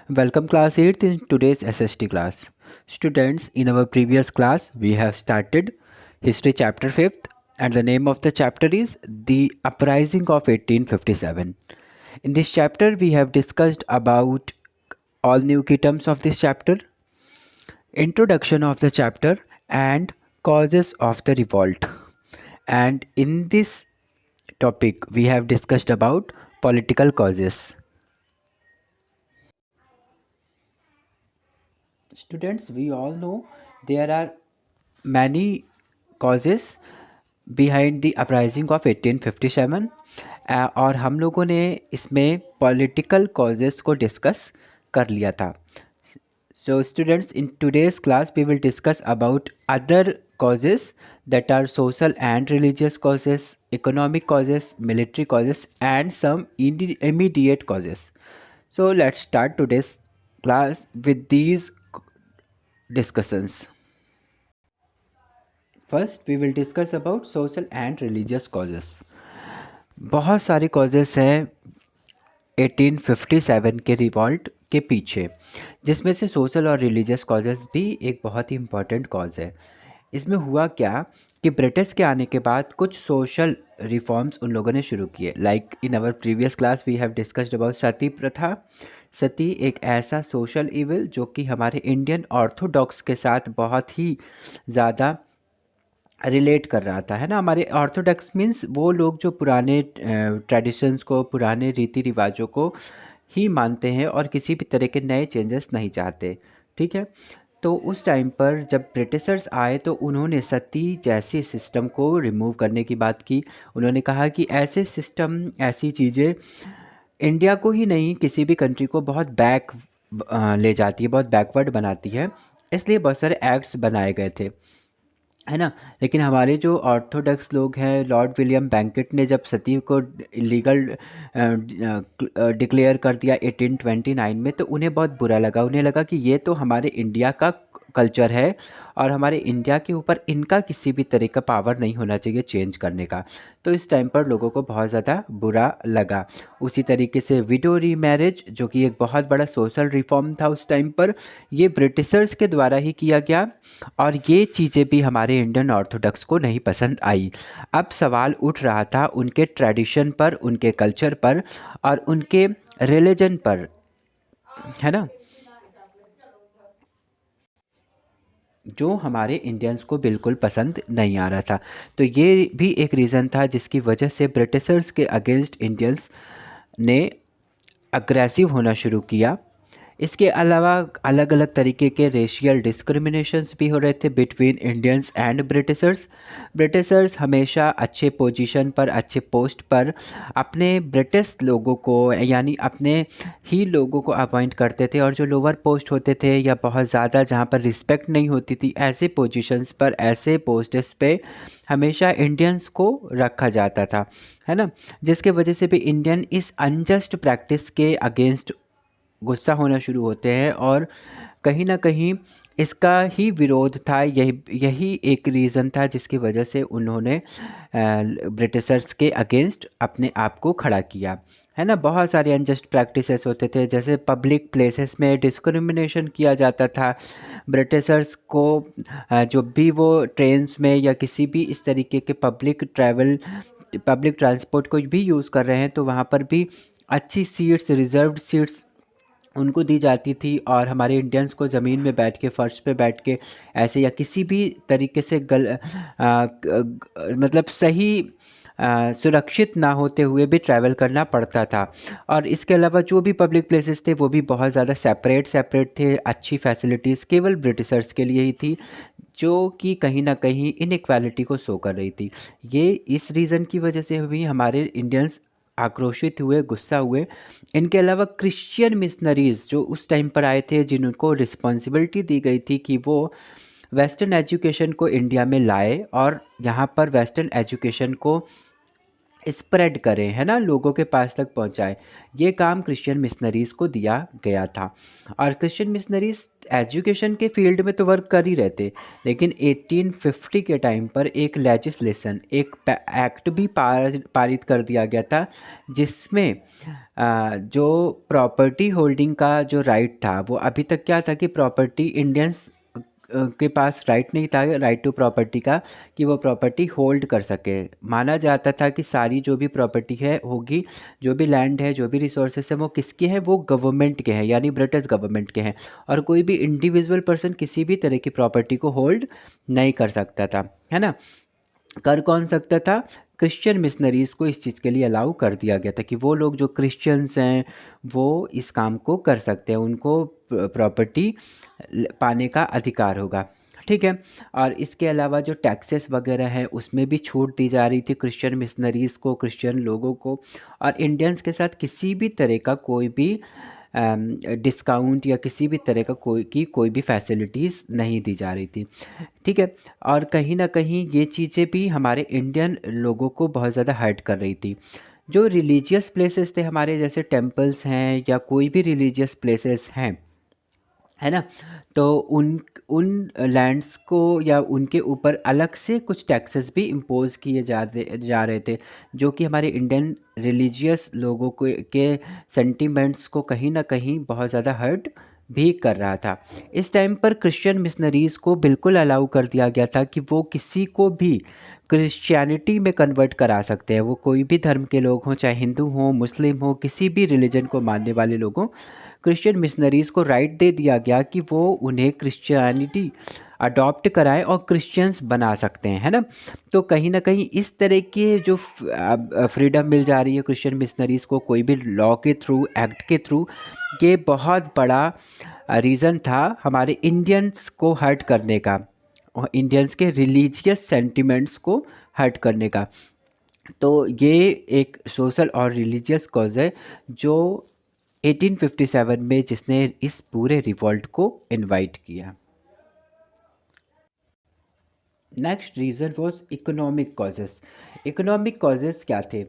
Welcome class 8th in today's SST class. Students, in our previous class we have started history chapter 5th and the name of the chapter is The Uprising of 1857. In this chapter we have discussed about all new key terms of this chapter, introduction of the chapter and causes of the revolt. And in this topic we have discussed about political causes. Students, we all know there are many causes behind the uprising of 1857 और हम लोगों ने इसमें political causes को discuss कर लिया था. So students, in today's class we will discuss about other causes that are social and religious causes, economic causes, military causes and some immediate causes. So let's start today's class with these discussions. First we will discuss about social and religious causes. बहुत सारे causes हैं 1857 के revolt के पीछे, जिसमें से social और religious causes भी एक बहुत ही इम्पॉर्टेंट कॉज है. इसमें हुआ क्या कि ब्रिटिश के आने के बाद कुछ सोशल रिफॉर्म्स उन लोगों ने शुरू किए. Like in our previous class we have discussed about sati pratha. Sati एक ऐसा सोशल इविल जो कि हमारे इंडियन ऑर्थोडॉक्स के साथ बहुत ही ज़्यादा रिलेट कर रहा था, है ना. हमारे ऑर्थोडॉक्स मीन्स वो लोग जो पुराने ट्रेडिशंस को, पुराने रीति रिवाजों को ही मानते हैं और किसी भी तरह के नए चेंजेस नहीं चाहते. ठीक है. तो उस टाइम पर जब ब्रिटिशर्स आए तो उन्होंने सती जैसे सिस्टम को रिमूव करने की बात की. उन्होंने कहा कि ऐसे सिस्टम, ऐसी चीज़ें इंडिया को ही नहीं किसी भी कंट्री को बहुत बैक ले जाती है, बहुत बैकवर्ड बनाती है. इसलिए बहुत सारे एक्ट्स बनाए गए थे, है ना. लेकिन हमारे जो ऑर्थोडॉक्स लोग हैं, लॉर्ड विलियम बैंकेट ने जब सती को इलीगल डिक्लेयर कर दिया 1829 में, तो उन्हें बहुत बुरा लगा. उन्हें लगा कि ये तो हमारे इंडिया का कल्चर है और हमारे इंडिया के ऊपर इनका किसी भी तरह का पावर नहीं होना चाहिए चेंज करने का. तो इस टाइम पर लोगों को बहुत ज़्यादा बुरा लगा. उसी तरीके से विडो री मैरिज, जो कि एक बहुत बड़ा सोशल रिफॉर्म था उस टाइम पर, ये ब्रिटिशर्स के द्वारा ही किया गया और ये चीज़ें भी हमारे इंडियन ऑर्थोडॉक्स को नहीं पसंद आई. अब सवाल उठ रहा था उनके ट्रेडिशन पर, उनके कल्चर पर और उनके रिलीजन पर, है ना, जो हमारे इंडियंस को बिल्कुल पसंद नहीं आ रहा था. तो ये भी एक रीज़न था जिसकी वजह से ब्रिटिशर्स के अगेंस्ट इंडियंस ने अग्रेसिव होना शुरू किया. इसके अलावा अलग अलग तरीके के रेशियल डिस्क्रिमिनेशंस भी हो रहे थे between Indians and Britishers. Britishers हमेशा अच्छे पोजीशन पर, अच्छे पोस्ट पर अपने ब्रिटिश लोगों को, यानी अपने ही लोगों को अपॉइंट करते थे, और जो लोअर पोस्ट होते थे या बहुत ज़्यादा जहाँ पर रिस्पेक्ट नहीं होती थी, ऐसे पोजीशंस पर, ऐसे पोस्ट्स पे हमेशा इंडियंस को रखा जाता था, है ना. जिसके वजह से भी इंडियन इस अनजस्ट प्रैक्टिस के अगेंस्ट गुस्सा होना शुरू होते हैं और कहीं ना कहीं इसका ही विरोध था. यही यही एक रीज़न था जिसकी वजह से उन्होंने ब्रिटिशर्स के अगेंस्ट अपने आप को खड़ा किया, है ना. बहुत सारे अनजस्ट प्रैक्टिसेस होते थे, जैसे पब्लिक प्लेसेस में डिस्क्रिमिनेशन किया जाता था. ब्रिटिशर्स को जो भी वो ट्रेन्स में या किसी भी इस तरीके के पब्लिक ट्रांसपोर्ट को भी यूज़ कर रहे हैं तो वहाँ पर भी अच्छी सीट्स, रिजर्व्ड सीट्स उनको दी जाती थी और हमारे इंडियंस को ज़मीन में बैठ के, फ़र्श पे बैठ के ऐसे या किसी भी तरीके से मतलब सही सुरक्षित ना होते हुए भी ट्रैवल करना पड़ता था. और इसके अलावा जो भी पब्लिक प्लेसेस थे वो भी बहुत ज़्यादा सेपरेट थे. अच्छी फैसिलिटीज़ केवल ब्रिटिशर्स के लिए ही थी, जो कि कहीं ना कहीं इनइक्वालिटी को शो कर रही थी. ये इस रीज़न की वजह से भी हमारे इंडियंस आक्रोशित हुए, गुस्सा हुए. इनके अलावा क्रिश्चियन मिशनरीज़ जो उस टाइम पर आए थे, जिनको रिस्पॉन्सिबिलिटी दी गई थी कि वो वेस्टर्न एजुकेशन को इंडिया में लाए और यहाँ पर वेस्टर्न एजुकेशन को स्प्रेड करें, है ना, लोगों के पास तक पहुंचाएं। ये काम क्रिश्चियन मिशनरीज को दिया गया था। और क्रिश्चियन मिशनरीज एजुकेशन के फील्ड में तो वर्क कर ही रहते, लेकिन 1850 के टाइम पर एक लेजिस्लेशन, एक एक्ट भी पारित कर दिया गया था, जिसमें जो प्रॉपर्टी होल्डिंग का जो राइट था, वो अभी तक क्या था कि प्रॉपर्टी इंडियंस के पास राइट नहीं था, राइट टू प्रॉपर्टी का, कि वो प्रॉपर्टी होल्ड कर सके। माना जाता था कि सारी जो भी प्रॉपर्टी है होगी, जो भी लैंड है, जो भी रिसोर्सेस हैं, वो किसके हैं, वो गवर्नमेंट के हैं, यानी ब्रिटिश गवर्नमेंट के हैं। और कोई भी इंडिविजुअल पर्सन किसी भी तरह की प्रॉपर्टी को होल्ड नहीं कर सकता था, है ना। कर कौन सकता था? क्रिश्चियन मिशनरीज को इस चीज़ के लिए अलाउ कर दिया गया था कि वो लोग जो क्रिश्चियंस हैं वो इस काम को कर सकते हैं, उनको प्रॉपर्टी पाने का अधिकार होगा, ठीक है। और इसके अलावा जो टैक्सेस वगैरह हैं उसमें भी छूट दी जा रही थी क्रिश्चियन मिशनरीज़ को, क्रिश्चियन लोगों को। और इंडियंस के साथ किसी भी तरह का कोई भी डिस्काउंट या किसी भी तरह का कोई भी फैसिलिटीज़ नहीं दी जा रही थी, ठीक है। और कहीं ना कहीं ये चीज़ें भी हमारे इंडियन लोगों को बहुत ज़्यादा हर्ट कर रही थी। जो रिलीजियस प्लेसेस थे हमारे, जैसे टेम्पल्स हैं या कोई भी रिलीजियस प्लेसेस हैं, है ना, तो उन उन लैंड्स को या उनके ऊपर अलग से कुछ टैक्सेस भी इम्पोज किए जा रहे थे, जो कि हमारे इंडियन रिलीजियस लोगों को के सेंटिमेंट्स को कहीं ना कहीं बहुत ज़्यादा हर्ट भी कर रहा था। इस टाइम पर क्रिश्चियन मिशनरीज़ को बिल्कुल अलाउ कर दिया गया था कि वो किसी को भी क्रिश्चियनिटी में कन्वर्ट करा सकते हैं, वो कोई भी धर्म के लोग हों, चाहे हिंदू हों, मुस्लिम हो, किसी भी रिलीजन को मानने वाले लोगों, क्रिश्चियन मिशनरीज़ को राइट दे दिया गया कि वो उन्हें क्रिश्चियनिटी अडॉप्ट कराएं और क्रिश्चियंस बना सकते हैं, है ना। तो कहीं ना कहीं इस तरह के जो फ्रीडम मिल जा रही है क्रिश्चियन मिशनरीज़ को, कोई भी लॉ के थ्रू, एक्ट के थ्रू, ये बहुत बड़ा रीज़न था हमारे इंडियंस को हर्ट करने का, और इंडियंस के रिलीजियस सेंटिमेंट्स को हर्ट करने का। तो ये एक सोशल और रिलीजियस कॉज है जो 1857 में जिसने इस पूरे रिवॉल्ट को इनवाइट किया। Next reason was economic causes. Economic causes क्या थे?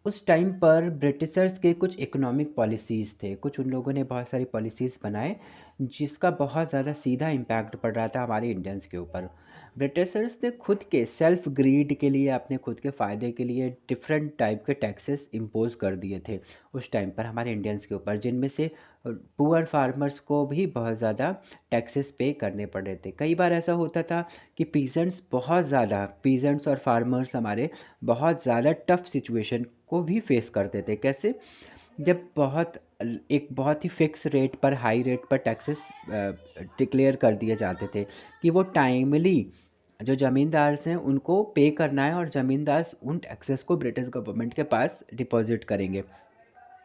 उस टाइम पर ब्रिटिशर्स के कुछ इकोनॉमिक पॉलिसीज़ थे, कुछ उन लोगों ने बहुत सारी पॉलिसीज़ बनाए जिसका बहुत ज़्यादा सीधा इम्पैक्ट पड़ रहा था हमारे इंडियंस के ऊपर। ब्रिटिशर्स ने खुद के सेल्फ ग्रीड के लिए, अपने खुद के फ़ायदे के लिए डिफरेंट टाइप के टैक्सेस इम्पोज कर दिए थे उस टाइम पर हमारे इंडियंस के ऊपर, जिनमें से पुअर फार्मर्स को भी बहुत ज़्यादा टैक्सेस पे करने पड़ रहे थे। कई बार ऐसा होता था कि पीजेंट्स और फार्मर्स हमारे बहुत ज़्यादा टफ सिचुएशन को भी फेस करते थे। कैसे? जब एक बहुत ही फिक्स रेट पर, हाई रेट पर टैक्सेस डिक्लेयर कर दिए जाते थे कि वो टाइमली जो ज़मींदार्स हैं उनको पे करना है, और ज़मींदार उन टैक्सेस को ब्रिटिश गवर्नमेंट के पास डिपॉजिट करेंगे,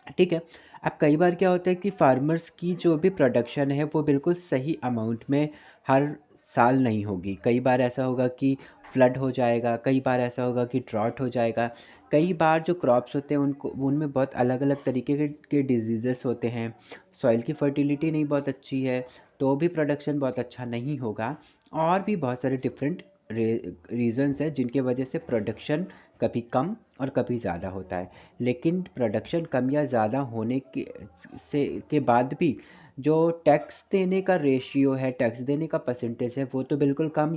ठीक है। अब कई बार क्या होता है कि फार्मर्स की जो भी प्रोडक्शन है वो बिल्कुल सही अमाउंट में हर साल नहीं होगी। कई बार ऐसा होगा कि फ्लड हो जाएगा, कई बार ऐसा होगा कि ड्रॉट हो जाएगा, कई बार जो क्रॉप्स होते हैं उनको उनमें बहुत अलग अलग तरीके के डिजीज़ेस होते हैं, सॉइल की फर्टिलिटी नहीं बहुत अच्छी है तो भी प्रोडक्शन बहुत अच्छा नहीं होगा। और भी बहुत सारे डिफरेंट रीजंस हैं जिनके वजह से प्रोडक्शन कभी कम और कभी ज़्यादा होता है। लेकिन प्रोडक्शन कम या ज़्यादा होने के बाद भी जो टैक्स देने का रेशियो है, टैक्स देने का परसेंटेज है, वो तो बिल्कुल कम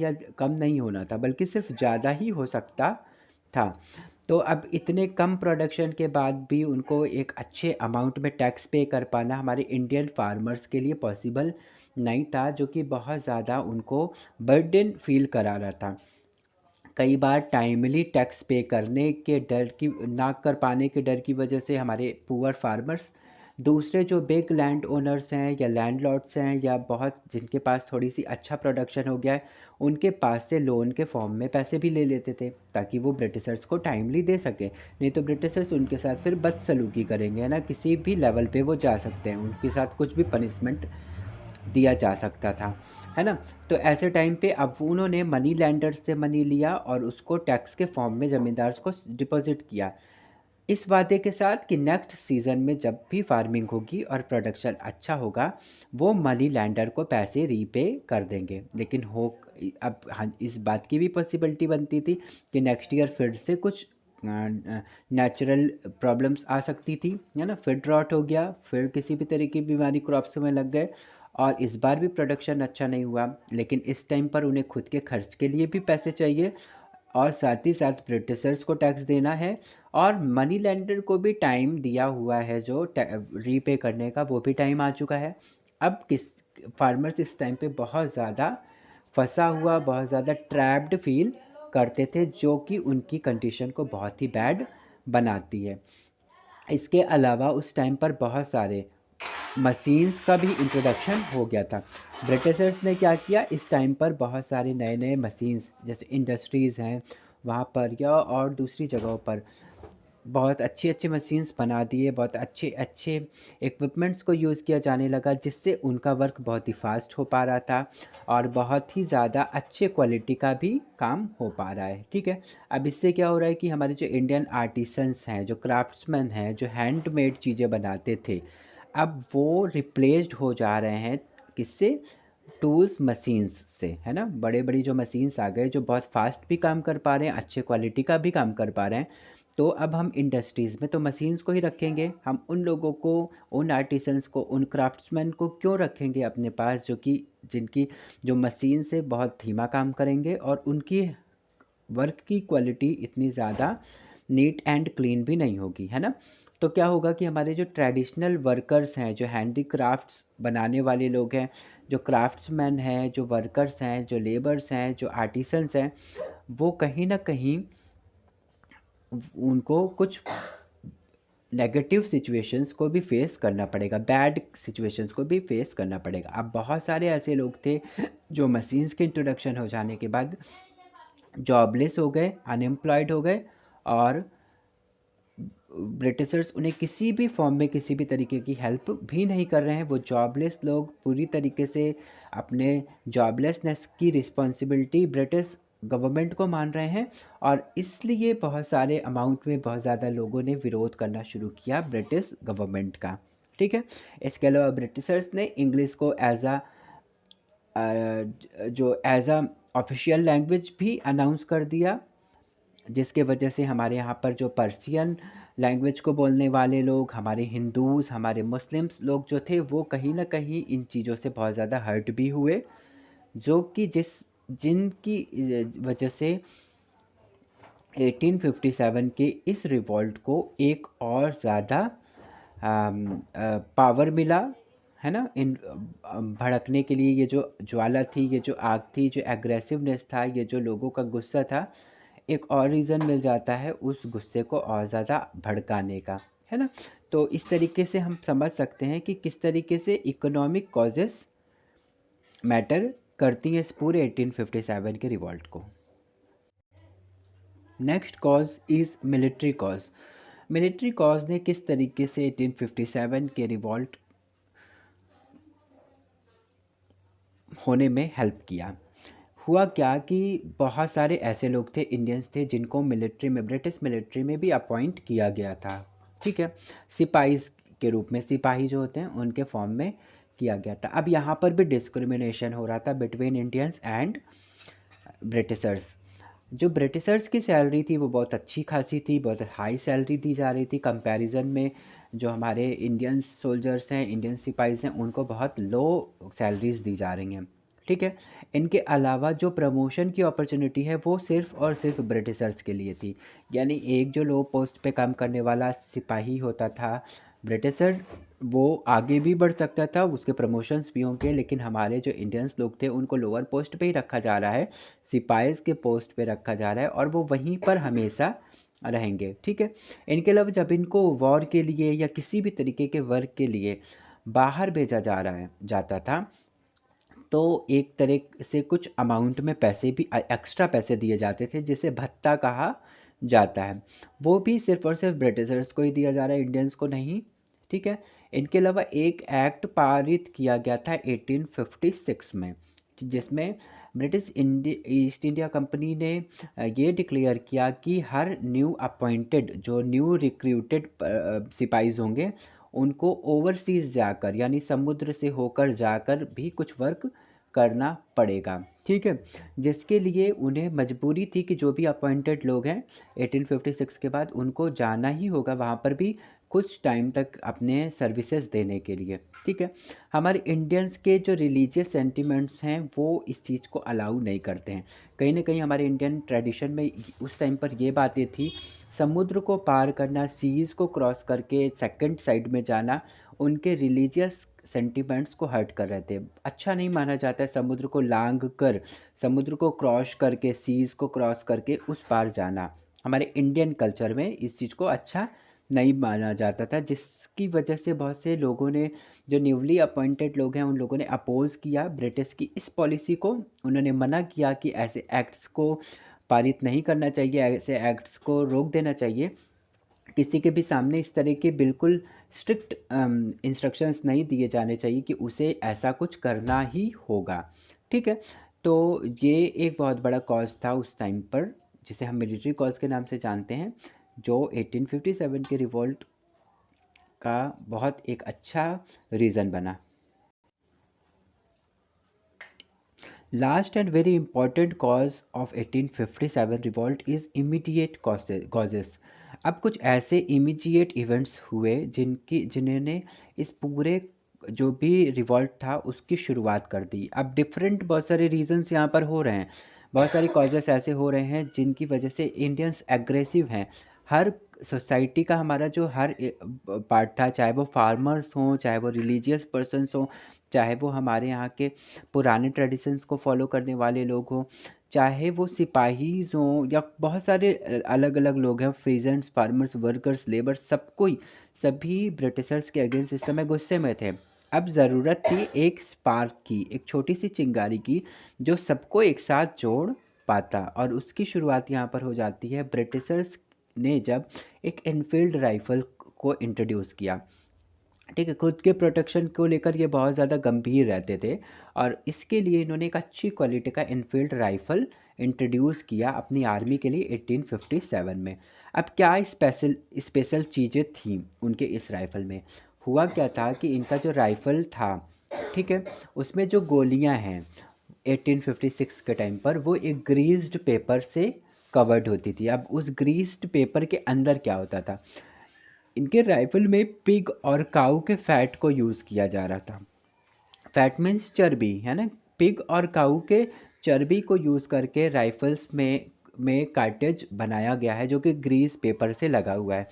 नहीं होना था, बल्कि सिर्फ ज़्यादा ही हो सकता था। तो अब इतने कम प्रोडक्शन के बाद भी उनको एक अच्छे अमाउंट में टैक्स पे कर पाना हमारे इंडियन फार्मर्स के लिए पॉसिबल नहीं था, जो कि बहुत ज़्यादा उनको बर्डन फील करा रहा था। कई बार टाइमली टैक्स पे करने के डर की ना कर पाने के डर की वजह से हमारे पुअर फार्मर्स दूसरे जो बिग लैंड ओनर्स हैं या लैंडलॉर्ड्स हैं, या बहुत जिनके पास थोड़ी सी अच्छा प्रोडक्शन हो गया है, उनके पास से लोन के फॉर्म में पैसे भी ले लेते थे ताकि वो ब्रिटिशर्स को टाइमली दे सके। नहीं तो ब्रिटिशर्स उनके साथ फिर बदसलूकी करेंगे, है ना, किसी भी लेवल पे वो जा सकते हैं, उनके साथ कुछ भी पनिशमेंट दिया जा सकता था, है ना। तो ऐसे टाइम पे अब उन्होंने मनी लैंडर्स से मनी लिया और उसको टैक्स के फॉर्म में ज़मींदार्स को डिपॉजिट किया, इस वादे के साथ कि नेक्स्ट सीज़न में जब भी फार्मिंग होगी और प्रोडक्शन अच्छा होगा, वो मनी लैंडर को पैसे रीपे कर देंगे। लेकिन हो अब हाँ, इस बात की भी पॉसिबिलिटी बनती थी कि नेक्स्ट ईयर फिर से कुछ नेचुरल प्रॉब्लम्स आ सकती थी, है ना। फिर ड्रॉट हो गया, फिर किसी भी तरह की बीमारी क्रॉप्स में लग गए, और इस बार भी प्रोडक्शन अच्छा नहीं हुआ। लेकिन इस टाइम पर उन्हें खुद के खर्च के लिए भी पैसे चाहिए, और साथ ही साथ ब्रिटिशर्स को टैक्स देना है, और मनी लेंडर को भी टाइम दिया हुआ है जो रीपे करने का, वो भी टाइम आ चुका है। अब किस फार्मर्स इस टाइम पे बहुत ज़्यादा फंसा हुआ, बहुत ज़्यादा ट्रैप्ड फील करते थे, जो कि उनकी कंडीशन को बहुत ही बैड बनाती है। इसके अलावा उस टाइम पर बहुत सारे मशीन्स का भी इंट्रोडक्शन हो गया था। ब्रिटिशर्स ने क्या किया, इस टाइम पर बहुत सारे नए नए मशीन्स, जैसे इंडस्ट्रीज़ हैं वहाँ पर या और दूसरी जगहों पर, बहुत अच्छी अच्छी मशीन्स बना दिए, बहुत अच्छे अच्छे इक्विपमेंट्स को यूज़ किया जाने लगा, जिससे उनका वर्क बहुत ही फास्ट हो पा रहा था, और बहुत ही ज़्यादा अच्छे क्वालिटी का भी काम हो पा रहा है। ठीक है, अब इससे क्या हो रहा है कि हमारे जो इंडियन आर्टिसंस हैं, जो क्राफ्ट्समैन हैं, जो हैंडमेड चीज़ें बनाते थे, अब वो रिप्लेस्ड हो जा रहे हैं, किससे? टूल्स मशीन्स से, है ना। बड़े बड़ी जो मशीन्स आ गए, जो बहुत फास्ट भी काम कर पा रहे हैं, अच्छे क्वालिटी का भी काम कर पा रहे हैं। तो अब हम इंडस्ट्रीज़ में तो मशीन्स को ही रखेंगे, हम उन लोगों को, उन आर्टिसंस को, उन क्राफ्ट्समैन को क्यों रखेंगे अपने पास, जो कि जिनकी जो मशीन से बहुत धीमा काम करेंगे, और उनकी वर्क की क्वालिटी इतनी ज़्यादा नीट एंड क्लीन भी नहीं होगी, है ना। तो क्या होगा कि हमारे जो ट्रेडिशनल वर्कर्स हैं, जो हैंडीक्राफ्ट्स बनाने वाले लोग हैं, जो क्राफ्ट्समैन हैं, जो वर्कर्स हैं, जो लेबर्स हैं, जो आर्टिसंस हैं, वो कहीं ना कहीं उनको कुछ नेगेटिव सिचुएशंस को भी फेस करना पड़ेगा, बैड सिचुएशंस को भी फेस करना पड़ेगा। अब बहुत सारे ऐसे लोग थे जो मशीन्स के इंट्रोडक्शन हो जाने के बाद जॉबलेस हो गए, अनएम्प्लॉयड हो गए, और ब्रिटिशर्स उन्हें किसी भी फॉर्म में किसी भी तरीके की हेल्प भी नहीं कर रहे हैं। वो जॉबलेस लोग पूरी तरीके से अपने जॉबलेसनेस की रिस्पॉन्सिबिलिटी ब्रिटिश गवर्नमेंट को मान रहे हैं, और इसलिए बहुत सारे अमाउंट में बहुत ज़्यादा लोगों ने विरोध करना शुरू किया ब्रिटिश गवर्नमेंट का। ठीक है, इसके अलावा ब्रिटिशर्स ने इंग्लिश को एज अ ऑफिशियल लैंग्वेज भी अनाउंस कर दिया, जिसके वजह से हमारे यहाँ पर जो पर्शियन लैंग्वेज को बोलने वाले लोग, हमारे हिंदूज़, हमारे मुस्लिम्स लोग जो थे, वो कहीं ना कहीं इन चीज़ों से बहुत ज़्यादा हर्ट भी हुए, जो कि जिनकी वजह से 1857 के इस रिवॉल्ट को एक और ज़्यादा पावर मिला, है ना। इन भड़कने के लिए, ये जो ज्वाला थी, ये जो आग थी, जो एग्रेसिवनेस था, ये जो लोगों का गुस्सा था, एक और रीज़न मिल जाता है उस गुस्से को और ज़्यादा भड़काने का, है ना। तो इस तरीके से हम समझ सकते हैं कि किस तरीके से इकोनॉमिक कॉजेस मैटर करती हैं इस पूरे 1857 के रिवॉल्ट को। Next cause is military cause. Military cause ने किस तरीके से 1857 के रिवॉल्ट होने में हेल्प किया। हुआ क्या कि बहुत सारे ऐसे लोग थे, इंडियंस थे, जिनको मिलिट्री में, ब्रिटिश मिलिट्री में भी अपॉइंट किया गया था। ठीक है, सिपाही के रूप में, सिपाही जो होते हैं उनके फॉर्म में किया गया था। अब यहाँ पर भी डिस्क्रिमिनेशन हो रहा था बिटवीन इंडियंस एंड ब्रिटिशर्स। जो ब्रिटिशर्स की सैलरी थी वो बहुत अच्छी खासी थी, बहुत हाई सैलरी दी जा रही थी कंपैरिजन में। जो हमारे इंडियन सोल्जर्स हैं, इंडियन सिपाहीज हैं, उनको बहुत लो सैलरीज दी जा रही हैं। ठीक है, इनके अलावा जो प्रमोशन की अपॉर्चुनिटी है वो सिर्फ और सिर्फ ब्रिटिशर्स के लिए थी। यानी एक जो लो पोस्ट पे काम करने वाला सिपाही होता था ब्रिटिशर, वो आगे भी बढ़ सकता था, उसके प्रमोशंस भी होंगे, लेकिन हमारे जो इंडियंस लोग थे उनको लोअर पोस्ट पे ही रखा जा रहा है, सिपाहीज के पोस्ट पे रखा जा रहा है, और वो वहीं पर हमेशा रहेंगे। ठीक है, इनके अलावा जब इनको वॉर के लिए या किसी भी तरीके के वर्क के लिए बाहर भेजा जा रहा है जाता था, तो एक तरह से कुछ अमाउंट में पैसे भी, एक्स्ट्रा पैसे दिए जाते थे, जिसे भत्ता कहा जाता है। वो भी सिर्फ और सिर्फ ब्रिटिशर्स को ही दिया जा रहा है, इंडियंस को नहीं। ठीक है, इनके अलावा एक एक्ट पारित किया गया था 1856 में, जिसमें ब्रिटिश ईस्ट इंडिया कंपनी ने ये डिक्लेयर किया कि हर न्यू अपॉइंटेड, जो न्यू रिक्रूटेड सिपाहीज होंगे, उनको ओवरसीज़ जाकर, यानी समुद्र से होकर जाकर भी कुछ वर्क करना पड़ेगा, ठीक है। जिसके लिए उन्हें मजबूरी थी कि जो भी अपॉइंटेड लोग हैं 1856 के बाद उनको जाना ही होगा वहाँ पर भी कुछ टाइम तक अपने सर्विसेज देने के लिए, ठीक है। हमारे इंडियंस के जो रिलीजियस सेंटिमेंट्स हैं वो इस चीज़ को अलाउ नहीं करते हैं। कहीं ना कहीं हमारे इंडियन ट्रेडिशन में उस टाइम पर ये बातें थी, समुद्र को पार करना, सीज़ को क्रॉस करके सेकंड साइड में जाना उनके रिलीजियस सेंटिमेंट्स को हर्ट कर रहे थे। अच्छा नहीं माना जाता है समुद्र को लांघ कर, समुद्र को क्रॉस करके, सीज़ को क्रॉस करके उस पार जाना हमारे इंडियन कल्चर में इस चीज़ को अच्छा नहीं माना जाता था, जिसकी वजह से बहुत से लोगों ने, जो न्यूली अपॉइंटेड लोग हैं, उन लोगों ने अपोज़ किया ब्रिटिश की इस पॉलिसी को। उन्होंने मना किया कि ऐसे एक्ट्स को पारित नहीं करना चाहिए, ऐसे एक्ट्स को रोक देना चाहिए। किसी के भी सामने इस तरह के बिल्कुल स्ट्रिक्ट इंस्ट्रक्शंस नहीं दिए जाने चाहिए कि उसे ऐसा कुछ करना ही होगा, ठीक है। तो ये एक बहुत बड़ा कॉज था उस टाइम पर, जिसे हम मिलिट्री कॉज के नाम से जानते हैं, जो 1857 के रिवॉल्ट का बहुत एक अच्छा रीज़न बना। Last and very important cause of 1857 revolt is immediate causes. अब कुछ ऐसे इमीडिएट इवेंट्स हुए जिन्होंने इस पूरे जो भी रिवॉल्ट था उसकी शुरुआत कर दी। अब डिफरेंट बहुत सारे रीजंस यहाँ पर हो रहे हैं, बहुत सारे कॉजेस ऐसे हो रहे हैं जिनकी वजह से इंडियंस एग्रेसिव हैं। हर सोसाइटी का हमारा जो हर पार्ट था, चाहे वो फार्मर्स हों, चाहे वो रिलीजियस पर्सन्स हों, चाहे वो हमारे यहाँ के पुराने ट्रेडिशंस को फॉलो करने वाले लोग हों, चाहे वो सिपाहीज हों या बहुत सारे अलग अलग लोग हैं, फेजेंट्स, फार्मर्स, वर्कर्स, लेबर्स, सब कोई, सभी ब्रिटिशर्स के अगेंस्ट इस समय गुस्से में थे। अब ज़रूरत थी एक स्पार्क की, एक छोटी सी चिंगारी की, जो सबको एक साथ जोड़ पाता। और उसकी शुरुआत यहाँ पर हो जाती है ब्रिटिशर्स ने जब एक इनफील्ड राइफ़ल को इंट्रोड्यूस किया, ठीक है। खुद के प्रोटेक्शन को लेकर ये बहुत ज़्यादा गंभीर रहते थे और इसके लिए इन्होंने एक अच्छी क्वालिटी का इनफील्ड राइफ़ल इंट्रोड्यूस किया अपनी आर्मी के लिए 1857 में। अब क्या स्पेशल स्पेशल चीज़ें थीं उनके इस राइफ़ल में? हुआ क्या था कि इनका जो राइफ़ल था, ठीक है, उसमें जो गोलियां हैं 1856 के टाइम पर वो एक ग्रीस्ड पेपर से कवर्ड होती थी। अब उस ग्रीस्ड पेपर के अंदर क्या होता था, इनके राइफल में पिग और काऊ के फैट को यूज़ किया जा रहा था। फैट मीन्स चर्बी, है ना। पिग और काऊ के चर्बी को यूज़ करके राइफल्स में कार्टेज बनाया गया है जो कि ग्रीस पेपर से लगा हुआ है।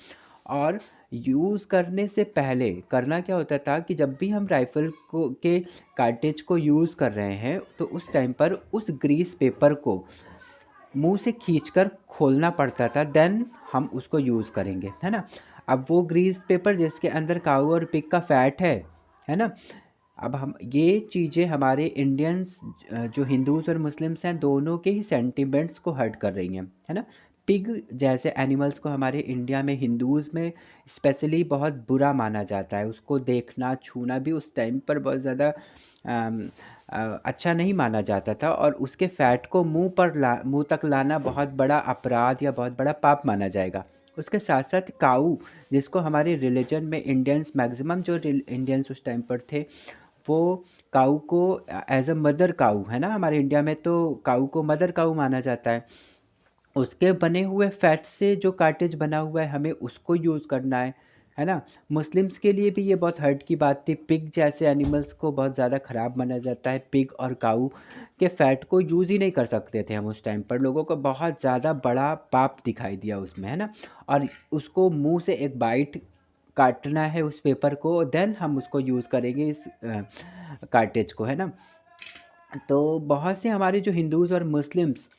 और यूज़ करने से पहले करना क्या होता था कि जब भी हम राइफ़ल को के कार्टेज को यूज़ कर रहे हैं तो उस टाइम पर उस ग्रीस पेपर को मुंह से खींचकर खोलना पड़ता था, देन हम उसको यूज़ करेंगे, है ना। अब वो ग्रीस पेपर जिसके अंदर काऊ और पिग का फैट है ना। अब हम ये चीज़ें हमारे इंडियंस जो हिंदूज़ और मुस्लिम्स हैं दोनों के ही सेंटिमेंट्स को हर्ट कर रही हैं, है ना। पिग जैसे एनिमल्स को हमारे इंडिया में, हिंदूज़ में स्पेशली बहुत बुरा माना जाता है। उसको देखना, छूना भी उस टाइम पर बहुत ज़्यादा अच्छा नहीं माना जाता था और उसके फैट को मुंह तक लाना बहुत बड़ा अपराध या बहुत बड़ा पाप माना जाएगा। उसके साथ साथ काऊ, जिसको हमारे रिलीजन में इंडियंस मैक्सिमम जो इंडियंस उस टाइम पर थे वो काऊ को एज अ मदर काऊ, है ना, हमारे इंडिया में तो काऊ को मदर काऊ माना जाता है। उसके बने हुए फैट से जो कार्टेज बना हुआ है हमें उसको यूज़ करना है ना। मुस्लिम्स के लिए भी ये बहुत हर्ट की बात थी। पिग जैसे एनिमल्स को बहुत ज़्यादा ख़राब माना जाता है। पिग और काऊ के फैट को यूज़ ही नहीं कर सकते थे हम उस टाइम पर। लोगों को बहुत ज़्यादा बड़ा पाप दिखाई दिया उसमें, है ना। और उसको मुंह से एक बाइट काटना है उस पेपर को, देन हम उसको यूज़ करेंगे इस कार्टेज को, है ना। तो बहुत से हमारे जो हिंदूज़ और मुस्लिम्स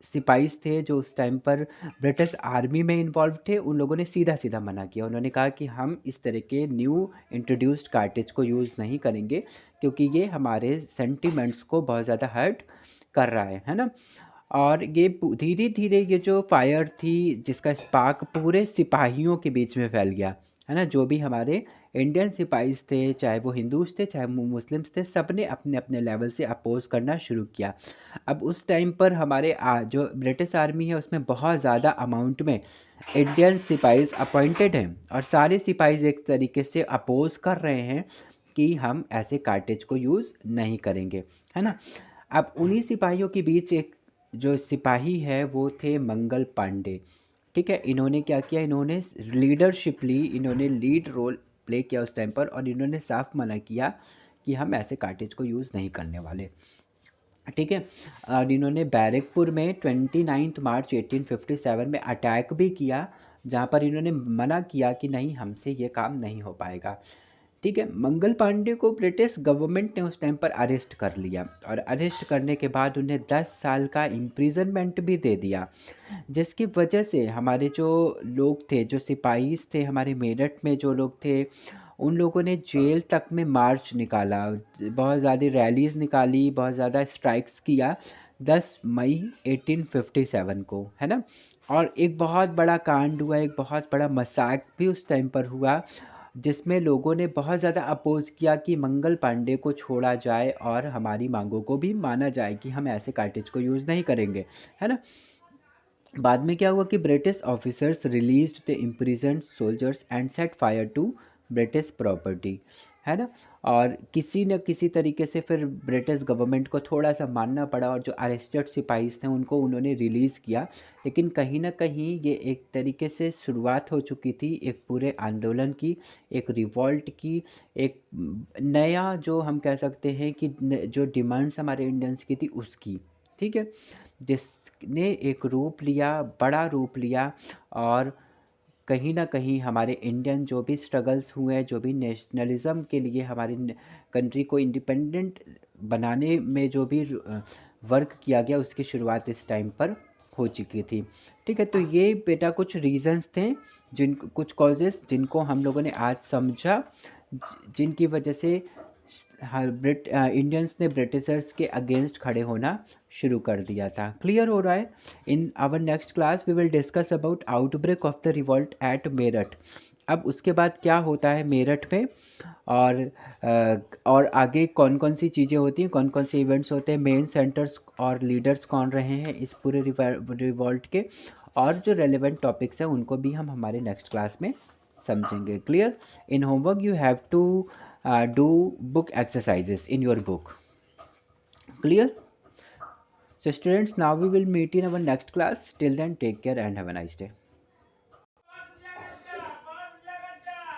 सिपाहीस थे जो उस टाइम पर ब्रिटिश आर्मी में इन्वॉल्व थे, उन लोगों ने सीधा सीधा मना किया। उन्होंने कहा कि हम इस तरह के न्यू इंट्रोड्यूस्ड कार्टेज को यूज़ नहीं करेंगे क्योंकि ये हमारे सेंटिमेंट्स को बहुत ज़्यादा हर्ट कर रहा है ना। और ये धीरे धीरे ये जो फायर थी जिसका स्पार्क पूरे सिपाहियों के बीच में फैल गया, है ना। जो भी हमारे इंडियन सिपाहीस थे, चाहे वो हिंदूज थे चाहे वो मुस्लिम्स थे, सब ने अपने अपने लेवल से अपोज करना शुरू किया। अब उस टाइम पर हमारे जो ब्रिटिश आर्मी है उसमें बहुत ज़्यादा अमाउंट में इंडियन सिपाहीस अपॉइंटेड हैं और सारे सिपाहीस एक तरीके से अपोज कर रहे हैं कि हम ऐसे कार्टेज को यूज़ नहीं करेंगे, है ना। अब उन्हीं सिपाहियों के बीच एक जो सिपाही है वो थे मंगल पांडे। ठीक है, इन्होंने क्या किया, इन्होंने लीडरशिप ली, इन्होंने लीड रोल प्ले किया उस टाइम पर, और इन्होंने साफ मना किया कि हम ऐसे कार्टेज को यूज़ नहीं करने वाले। ठीक है, और इन्होंने बैरकपुर में 29 मार्च 1857 में अटैक भी किया, जहाँ पर इन्होंने मना किया कि नहीं, हमसे ये काम नहीं हो पाएगा। ठीक है, मंगल पांडे को ब्रिटिश गवर्नमेंट ने उस टाइम पर अरेस्ट कर लिया, और अरेस्ट करने के बाद उन्हें 10 साल का इम्प्रिजनमेंट भी दे दिया, जिसकी वजह से हमारे जो लोग थे, जो सिपाहीस थे हमारे मेरठ में जो लोग थे, उन लोगों ने जेल तक में मार्च निकाला, बहुत ज़्यादा रैलीज़ निकाली, बहुत ज़्यादा स्ट्राइक्स किया 10 मई 1857 को, है ना। और एक बहुत बड़ा कांड हुआ, एक बहुत बड़ा मसाक भी उस टाइम पर हुआ, जिसमें लोगों ने बहुत ज़्यादा अपोज़ किया कि मंगल पांडे को छोड़ा जाए और हमारी मांगों को भी माना जाए कि हम ऐसे कार्टेज को यूज़ नहीं करेंगे, है ना। बाद में क्या हुआ कि British officers released the imprisoned soldiers and set fire to British property, है ना। और किसी न किसी तरीके से फिर ब्रिटिश गवर्नमेंट को थोड़ा सा मानना पड़ा, और जो अरेस्टेड सिपाही थे उनको उन्होंने रिलीज़ किया। लेकिन कहीं ना कहीं ये एक तरीके से शुरुआत हो चुकी थी एक पूरे आंदोलन की, एक रिवॉल्ट की, एक नया जो हम कह सकते हैं कि जो डिमांड्स हमारे इंडियंस की थी उसकी। ठीक है, जिसने एक रूप लिया, बड़ा रूप लिया, और कहीं न कहीं हमारे इंडियन जो भी स्ट्रगल्स हुए, जो भी नेशनलिज़्म के लिए हमारी कंट्री को इंडिपेंडेंट बनाने में जो भी वर्क किया गया, उसकी शुरुआत इस टाइम पर हो चुकी थी। ठीक है, तो ये बेटा कुछ रीज़न्स थे, कुछ कॉजेज़ जिनको हम लोगों ने आज समझा, जिनकी वजह से हर इंडियंस ने ब्रिटिशर्स के अगेंस्ट खड़े होना शुरू कर दिया था। क्लियर हो रहा है। In our next class we will discuss about outbreak of the revolt at Meerut. अब उसके बाद क्या होता है मेरठ में, और और आगे कौन कौन सी चीज़ें होती हैं, कौन कौन से इवेंट्स होते हैं, मेन सेंटर्स और लीडर्स कौन रहे हैं इस पूरे रिवॉल्ट के, और जो रेलेवेंट टॉपिक्स हैं उनको भी हम हमारे नेक्स्ट क्लास में समझेंगे। Clear. In homework you have to do book exercises in your book. Clear. So students, now we will meet in our next class. Till then, take care and have a nice day.